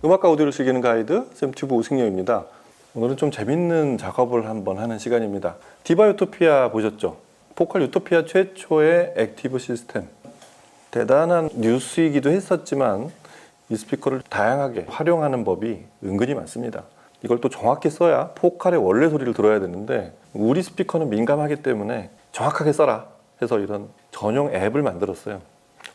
음악과 오디오를 즐기는 가이드 샘튜브 오승려입니다. 오늘은 좀 재밌는 작업을 한번 하는 시간입니다. 디바 유토피아 보셨죠? 포컬 유토피아 최초의 액티브 시스템. 대단한 뉴스이기도 했었지만 이 스피커를 다양하게 활용하는 법이 은근히 많습니다. 이걸 또 정확히 써야 포칼의 원래 소리를 들어야 되는데 우리 스피커는 민감하기 때문에 정확하게 써라 해서 이런 전용 앱을 만들었어요.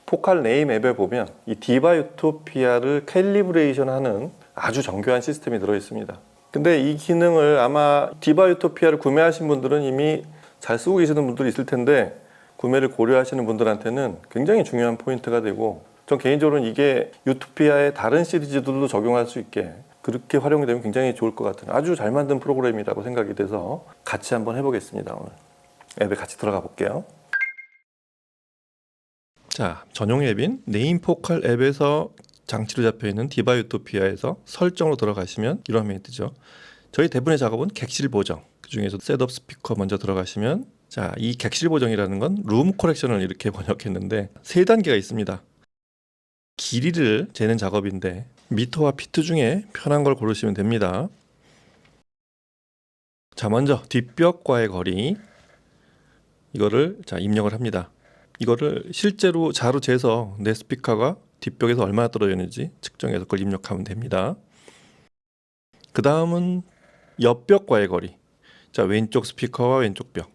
포칼 네임 앱에 보면 이 디바 유토피아를 캘리브레이션 하는 아주 정교한 시스템이 들어있습니다. 근데 이 기능을 아마 디바 유토피아를 구매하신 분들은 이미 잘 쓰고 계시는 분들이 있을 텐데 구매를 고려하시는 분들한테는 굉장히 중요한 포인트가 되고, 전 개인적으로는 이게 유토피아의 다른 시리즈들도 적용할 수 있게 그렇게 활용이 되면 굉장히 좋을 것 같은 아주 잘 만든 프로그램이라고 생각이 돼서 같이 한번 해보겠습니다. 오늘 앱에 같이 들어가 볼게요. 자, 전용 앱인 네임 포칼 앱에서 장치로 잡혀있는 디바 유토피아에서 설정으로 들어가시면 이런 화면이 뜨죠. 저희 대부분의 작업은 객실 보정, 그 중에서 셋업 스피커 먼저 들어가시면, 자, 이 객실 보정이라는 건 룸 코렉션을 이렇게 번역했는데 세 단계가 있습니다. 길이를 재는 작업인데 미터와 피트 중에 편한 걸 고르시면 됩니다. 자, 먼저 뒷벽과의 거리, 이거를 입력을 합니다. 이거를 실제로 자로 재서 내 스피커가 뒷벽에서 얼마나 떨어져 있는지 측정해서 그걸 입력하면 됩니다. 그 다음은 옆벽과의 거리. 자, 왼쪽 스피커와 왼쪽 벽.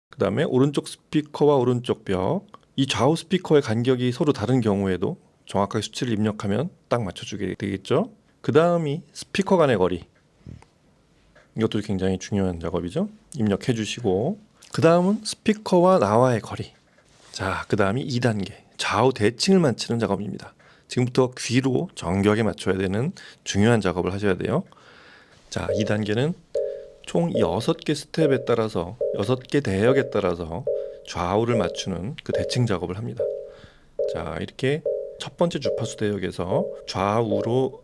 그 다음에 오른쪽 스피커와 오른쪽 벽. 이 좌우 스피커의 간격이 서로 다른 경우에도 정확하게 수치를 입력하면 딱 맞춰주게 되겠죠. 그 다음이 스피커 간의 거리. 이것도 굉장히 중요한 작업이죠. 입력해 주시고, 그 다음은 스피커와 나와의 거리. 자, 그 다음이 2단계 좌우 대칭을 맞추는 작업입니다. 지금부터 귀로 정교하게 맞춰야 되는 중요한 작업을 하셔야 돼요. 자, 2단계는 총 6개 스텝에 따라서 6개 대역에 따라서 좌우를 맞추는 그 대칭 작업을 합니다. 자, 이렇게 첫 번째 주파수 대역에서 좌우로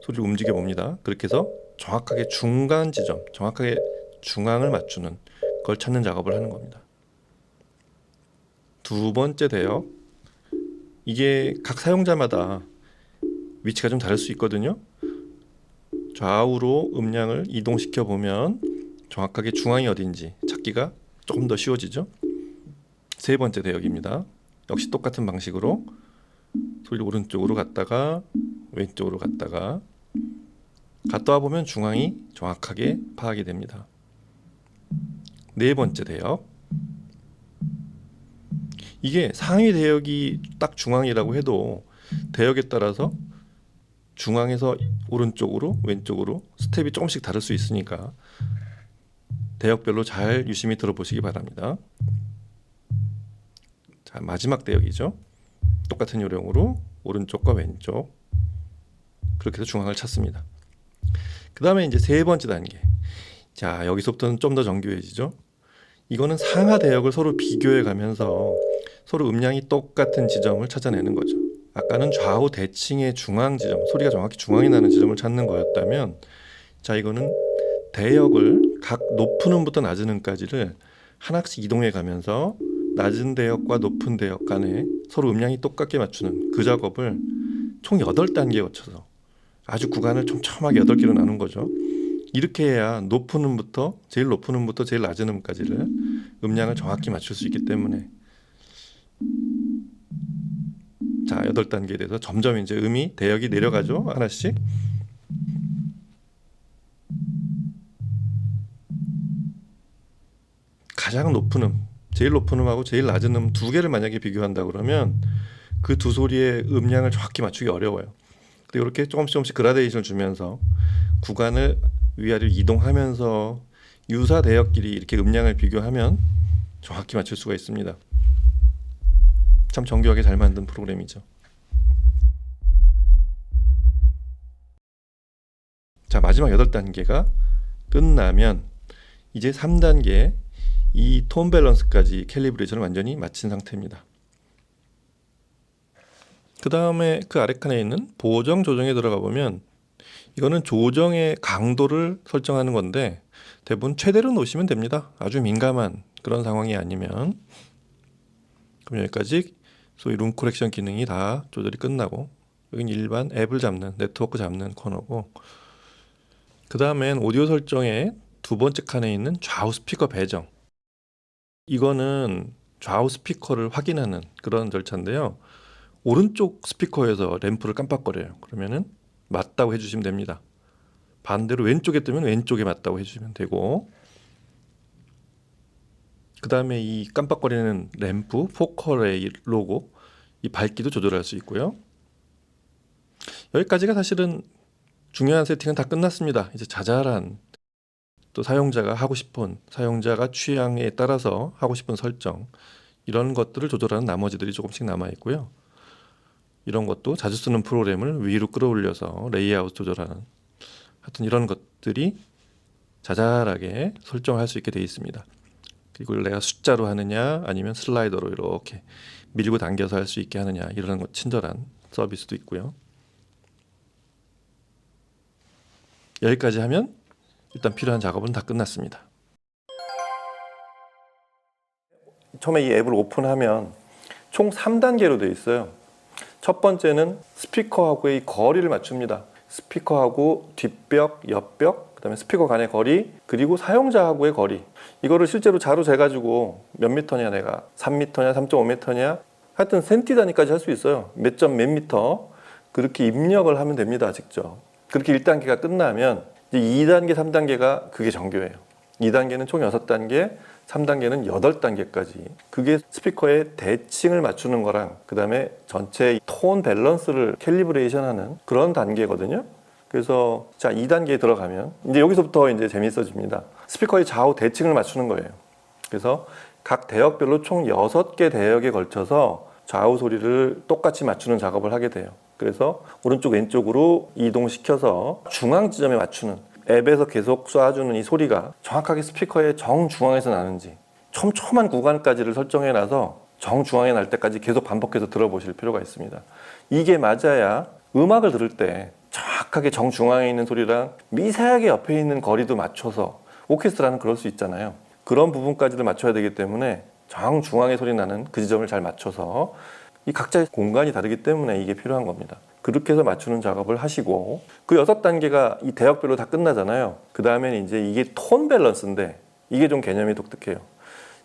소리를 움직여 봅니다. 그렇게 해서 정확하게 중간 지점, 정확하게 중앙을 맞추는 걸 찾는 작업을 하는 겁니다. 두 번째 대역, 이게 각 사용자마다 위치가 좀 다를 수 있거든요. 좌우로 음량을 이동시켜 보면 정확하게 중앙이 어딘지 찾기가 조금 더 쉬워지죠. 세 번째 대역입니다. 역시 똑같은 방식으로 소리를 오른쪽으로 갔다가 왼쪽으로 갔다가 갔다 와 보면 중앙이 정확하게 파악이 됩니다. 네 번째 대역, 이게 상위 대역이 딱 중앙이라고 해도 대역에 따라서 중앙에서 오른쪽으로 왼쪽으로 스텝이 조금씩 다를 수 있으니까 대역별로 잘 유심히 들어보시기 바랍니다. 자, 마지막 대역이죠. 똑같은 요령으로 오른쪽과 왼쪽, 그렇게 해서 중앙을 찾습니다. 그 다음에 이제 세 번째 단계. 자, 여기서부터는 좀 더 정교해지죠. 이거는 상하 대역을 서로 비교해 가면서 서로 음량이 똑같은 지점을 찾아내는 거죠. 아까는 좌우 대칭의 중앙 지점, 소리가 정확히 중앙이 나는 지점을 찾는 거였다면, 자, 이거는 대역을 각 높은 음부터 낮은 음까지를 하나씩 이동해 가면서 낮은 대역과 높은 대역 간에 서로 음량이 똑같게 맞추는 그 작업을 총 8단계에 거쳐서 아주 구간을 촘촘하게 8개로 나눈 거죠. 이렇게 해야 높은 음부터 제일 높은 음부터 제일 낮은 음까지를 음량을 정확히 맞출 수 있기 때문에, 자, 8단계에 대해서 점점 이제 음이 대역이 내려가죠. 하나씩. 가장 높은 음, 제일 높은 음하고 제일 낮은 음 두 개를 만약에 비교한다 그러면 그 두 소리의 음량을 정확히 맞추기 어려워요. 근데 이렇게 조금씩 그라데이션을 주면서 구간을 위아래로 이동하면서 유사 대역끼리 이렇게 음량을 비교하면 정확히 맞출 수가 있습니다. 참 정교하게 잘 만든 프로그램이죠. 자, 마지막 8단계가 끝나면 이제 3단계 이 톤 밸런스까지 캘리브레이션을 완전히 마친 상태입니다. 그 다음에 그 아래 칸에 있는 보정 조정에 들어가 보면 이거는 조정의 강도를 설정하는 건데 대부분 최대로 놓으시면 됩니다. 아주 민감한 그런 상황이 아니면. 그럼 여기까지 소위 룸 코렉션 기능이 다 조절이 끝나고, 여기는 일반 앱을 잡는, 네트워크 잡는 코너고, 그 다음엔 오디오 설정의 두 번째 칸에 있는 좌우 스피커 배정. 이거는 좌우 스피커를 확인하는 그런 절차인데요. 오른쪽 스피커에서 램프를 깜빡거려요. 그러면은 맞다고 해주시면 됩니다. 반대로 왼쪽에 뜨면 왼쪽에 맞다고 해주시면 되고, 그 다음에 이 깜빡거리는 램프, 포컬의 이 로고, 이 밝기도 조절할 수 있고요. 여기까지가 사실은 중요한 세팅은 다 끝났습니다. 이제 자잘한 또 사용자가 하고 싶은, 사용자가 취향에 따라서 하고 싶은 설정, 이런 것들을 조절하는 나머지들이 조금씩 남아 있고요. 이런 것도 자주 쓰는 프로그램을 위로 끌어올려서 레이아웃 조절하는, 하여튼 이런 것들이 자잘하게 설정할 수 있게 되어 있습니다. 그리고 내가 숫자로 하느냐 아니면 슬라이더로 이렇게 밀고 당겨서 할 수 있게 하느냐, 이런 것 친절한 서비스도 있고요. 여기까지 하면 일단 필요한 작업은 다 끝났습니다. 처음에 이 앱을 오픈하면 총 3단계로 되어 있어요. 첫 번째는 스피커하고의 거리를 맞춥니다. 스피커하고 뒷벽, 옆벽, 그 다음에 스피커 간의 거리, 그리고 사용자하고의 거리. 이거를 실제로 자로 재가지고 몇 미터냐, 내가 3미터냐 3.5미터냐, 하여튼 센티 단위까지 할 수 있어요. 몇 점 몇 미터, 그렇게 입력을 하면 됩니다. 직접. 그렇게 1단계가 끝나면 이제 2단계 3단계가 그게 정교해요. 2단계는 총 6단계, 3단계는 8단계까지. 그게 스피커의 대칭을 맞추는 거랑 그 다음에 전체 톤 밸런스를 캘리브레이션 하는 그런 단계거든요. 그래서 자, 2단계에 들어가면 이제 여기서부터 이제 재밌어집니다. 스피커의 좌우 대칭을 맞추는 거예요. 그래서 각 대역별로 총 6개 대역에 걸쳐서 좌우 소리를 똑같이 맞추는 작업을 하게 돼요. 그래서 오른쪽 왼쪽으로 이동시켜서 중앙 지점에 맞추는, 앱에서 계속 쏴주는 이 소리가 정확하게 스피커의 정중앙에서 나는지 촘촘한 구간까지를 설정해 놔서 정중앙에 날 때까지 계속 반복해서 들어보실 필요가 있습니다. 이게 맞아야 음악을 들을 때 정확하게 정중앙에 있는 소리랑 미세하게 옆에 있는 거리도 맞춰서, 오케스트라는 그럴 수 있잖아요. 그런 부분까지를 맞춰야 되기 때문에 정중앙에 소리 나는 그 지점을 잘 맞춰서, 이 각자의 공간이 다르기 때문에 이게 필요한 겁니다. 그렇게 해서 맞추는 작업을 하시고, 그 6단계가 이 대역별로 다 끝나잖아요. 그 다음에는 이제 이게 톤 밸런스인데, 이게 좀 개념이 독특해요.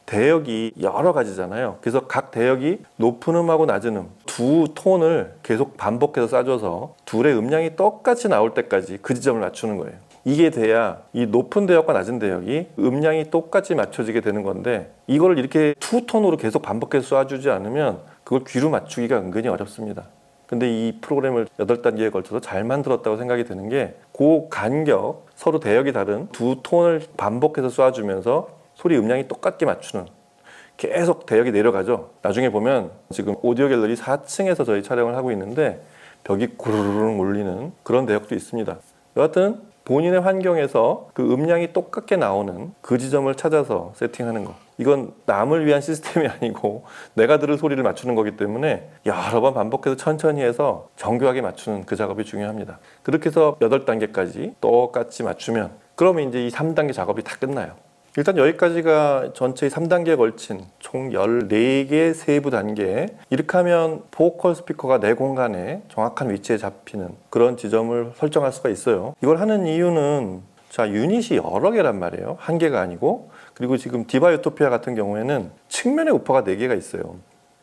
대역이 여러 가지잖아요. 그래서 각 대역이 높은 음하고 낮은 두 톤을 계속 반복해서 쏴줘서 둘의 음량이 똑같이 나올 때까지 그 지점을 맞추는 거예요. 이게 돼야 이 높은 대역과 낮은 대역이 음량이 똑같이 맞춰지게 되는 건데, 이거를 이렇게 투 톤으로 계속 반복해서 쏴주지 않으면 그걸 귀로 맞추기가 은근히 어렵습니다. 근데 이 프로그램을 8단계에 걸쳐서 잘 만들었다고 생각이 드는 게, 그 간격, 서로 대역이 다른 두 톤을 반복해서 쏴주면서 소리 음량이 똑같게 맞추는, 계속 대역이 내려가죠. 나중에 보면 지금 오디오 갤러리 4층에서 저희 촬영을 하고 있는데 벽이 구르르륵 울리는 그런 대역도 있습니다. 여하튼 본인의 환경에서 그 음량이 똑같게 나오는 그 지점을 찾아서 세팅하는 거, 이건 남을 위한 시스템이 아니고 내가 들을 소리를 맞추는 거기 때문에 여러 번 반복해서 천천히 해서 정교하게 맞추는 그 작업이 중요합니다. 그렇게 해서 8단계까지 똑같이 맞추면, 그러면 이제 이 3단계 작업이 다 끝나요. 일단 여기까지가 전체 3단계에 걸친 총 14개 세부 단계. 이렇게 하면 보컬 스피커가 내 공간에 정확한 위치에 잡히는 그런 지점을 설정할 수가 있어요. 이걸 하는 이유는, 자, 유닛이 여러 개란 말이에요. 한 개가 아니고. 그리고 지금 디바 유토피아 같은 경우에는 측면에 우퍼가 4개가 있어요.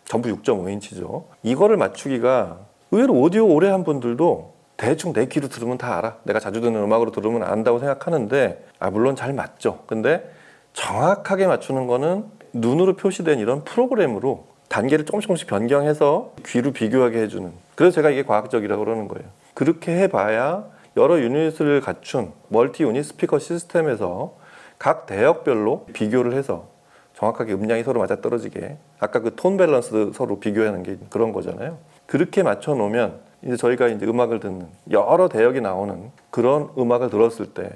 전부 6.5인치죠. 이거를 맞추기가 의외로 오디오 오래 한 분들도 대충 내 귀로 들으면 다 알아. 내가 자주 듣는 음악으로 들으면 안다고 생각하는데, 물론 잘 맞죠. 근데 정확하게 맞추는 거는 눈으로 표시된 이런 프로그램으로 단계를 조금씩 변경해서 귀로 비교하게 해주는, 그래서 제가 이게 과학적이라고 그러는 거예요. 그렇게 해봐야 여러 유닛을 갖춘 멀티 유닛 스피커 시스템에서 각 대역별로 비교를 해서 정확하게 음량이 서로 맞아떨어지게, 아까 그 톤 밸런스 서로 비교하는 게 그런 거잖아요. 그렇게 맞춰 놓으면 이제 저희가 이제 음악을 듣는, 여러 대역이 나오는 그런 음악을 들었을 때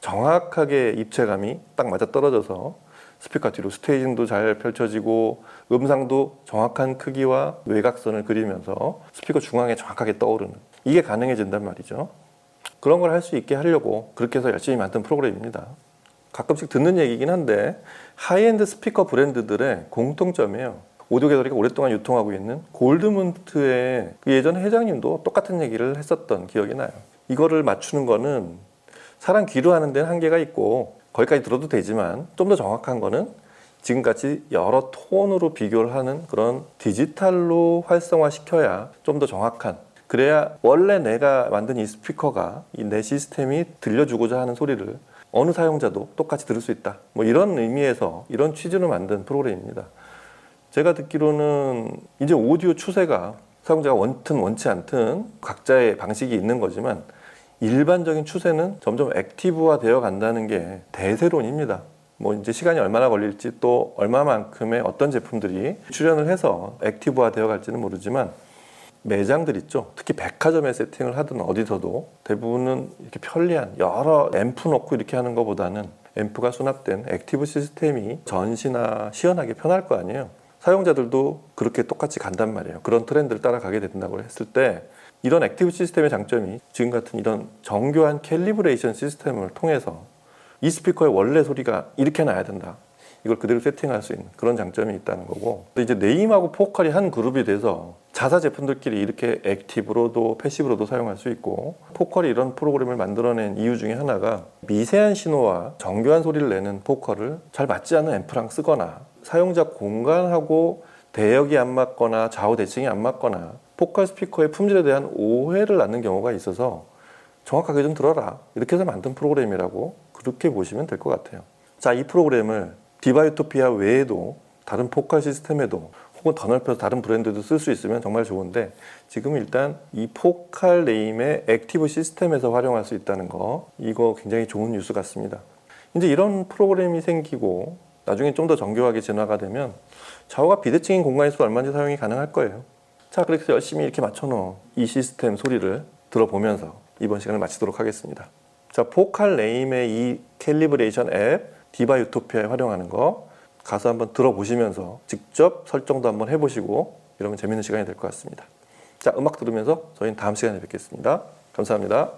정확하게 입체감이 딱 맞아떨어져서 스피커 뒤로 스테이징도 잘 펼쳐지고 음상도 정확한 크기와 외곽선을 그리면서 스피커 중앙에 정확하게 떠오르는, 이게 가능해진단 말이죠. 그런 걸 할 수 있게 하려고 그렇게 해서 열심히 만든 프로그램입니다. 가끔씩 듣는 얘기긴 한데, 하이엔드 스피커 브랜드들의 공통점이에요. 오디오 갤러리가 오랫동안 유통하고 있는 골드문트의 그 예전 회장님도 똑같은 얘기를 했었던 기억이 나요. 이거를 맞추는 거는 사람 귀로 하는 데는 한계가 있고 거기까지 들어도 되지만 좀 더 정확한 거는 지금같이 여러 톤으로 비교를 하는 그런 디지털로 활성화시켜야 좀 더 정확한, 그래야 원래 내가 만든 이 스피커가 이 내 시스템이 들려주고자 하는 소리를 어느 사용자도 똑같이 들을 수 있다. 뭐 이런 의미에서 이런 취지로 만든 프로그램입니다. 제가 듣기로는 이제 오디오 추세가 사용자가 원튼 원치 않든 각자의 방식이 있는 거지만 일반적인 추세는 점점 액티브화 되어 간다는 게 대세론입니다. 뭐 이제 시간이 얼마나 걸릴지 또 얼마만큼의 어떤 제품들이 출현을 해서 액티브화 되어 갈지는 모르지만 매장들 있죠. 특히 백화점에 세팅을 하든 어디서도 대부분은 이렇게 편리한 여러 앰프 넣고 이렇게 하는 것보다는 앰프가 수납된 액티브 시스템이 전시나 시연하기 편할 거 아니에요. 사용자들도 그렇게 똑같이 간단 말이에요. 그런 트렌드를 따라가게 된다고 했을 때 이런 액티브 시스템의 장점이 지금 같은 이런 정교한 캘리브레이션 시스템을 통해서 이 스피커의 원래 소리가 이렇게 나야 된다. 이걸 그대로 세팅할 수 있는 그런 장점이 있다는 거고, 이제 네임하고 포컬이 한 그룹이 돼서 자사 제품들끼리 이렇게 액티브로도 패시브로도 사용할 수 있고, 포컬이 이런 프로그램을 만들어낸 이유 중에 하나가 미세한 신호와 정교한 소리를 내는 포컬을 잘 맞지 않는 앰프랑 쓰거나 사용자 공간하고 대역이 안 맞거나 좌우 대칭이 안 맞거나 포컬 스피커의 품질에 대한 오해를 낳는 경우가 있어서 정확하게 좀 들어라, 이렇게 해서 만든 프로그램이라고 그렇게 보시면 될 것 같아요. 자, 이 프로그램을 디바유토피아 외에도 다른 포컬 시스템에도 혹은 더 넓혀서 다른 브랜드도 쓸 수 있으면 정말 좋은데, 지금 일단 이 포컬 네임의 액티브 시스템에서 활용할 수 있다는 거, 이거 굉장히 좋은 뉴스 같습니다. 이제 이런 프로그램이 생기고 나중에 좀 더 정교하게 진화가 되면 좌우가 비대칭인 공간에서 얼마든지 사용이 가능할 거예요. 자, 그래서 열심히 이렇게 맞춰놓은 이 시스템 소리를 들어보면서 이번 시간을 마치도록 하겠습니다. 자, 포컬 네임의 이 캘리브레이션 앱 디바유토피아에 활용하는 거 가서 한번 들어보시면서 직접 설정도 한번 해보시고 이러면 재밌는 시간이 될 것 같습니다. 자, 음악 들으면서 저희는 다음 시간에 뵙겠습니다. 감사합니다.